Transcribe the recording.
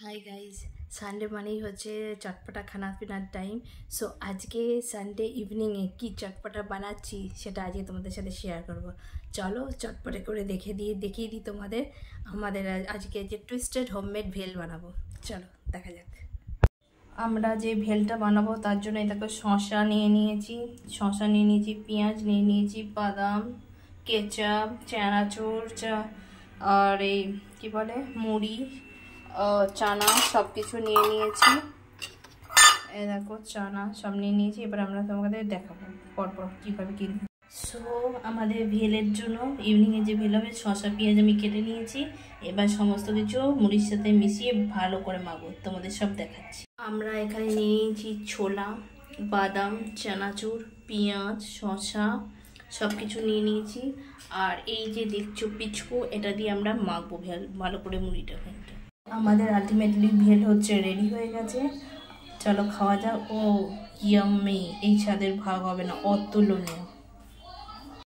Hi guys, Sunday মানেই হচ্ছে চটপটা খানা পিনার টাইম। সো আজকে সানডে ইভিনিংয়ে কি চটপটা বানাচ্ছি সেটা আজকে তোমাদের সাথে শেয়ার করব। চলো চটপটে করে দেখিয়ে দিই তোমাদের আমাদের আজকে যে টুইস্টেড হোমমেড ভেল বানাবো। চলো দেখা যাক। আমরা যে ভেলটা বানাবো তার জন্য এটাকে শসা নিয়ে নিয়েছি, পেঁয়াজ নিয়ে নিয়েছি, বাদাম, কেচাপ, চানাচুর আর এই কি বলে মুড়ি, চানা সব কিছু নিয়ে নিয়েছি। এই দেখো চানা সব নিয়ে নিয়েছি। এবার আমরা তোমাদের দেখাবো পরপর কীভাবে কিনবো। সো আমাদের ভেলের জন্য ইভিনিংয়ে যে ভেল হবে, শসা পেঁয়াজ আমি কেটে নিয়েছি। এবার সমস্ত কিছু মুড়ির সাথে মিশিয়ে ভালো করে মাখবো, তোমাদের সব দেখাচ্ছি। আমরা এখানে নিয়ে নিয়েছি ছোলা, বাদাম, চানাচুর, পেঁয়াজ, শসা সব কিছু নিয়ে নিয়েছি। আর এই যে দেখছো পিচকু, এটা দিয়ে আমরা মাখবো ভেল ভালো করে মুড়িটা। আমাদের আলটিমেটলি ভেল হচ্ছে রেডি হয়ে গেছে। চলো খাওয়া যাক। ও ইয়াম্মি, এই স্বাদের ভাগ হবে না, অতুলনীয়।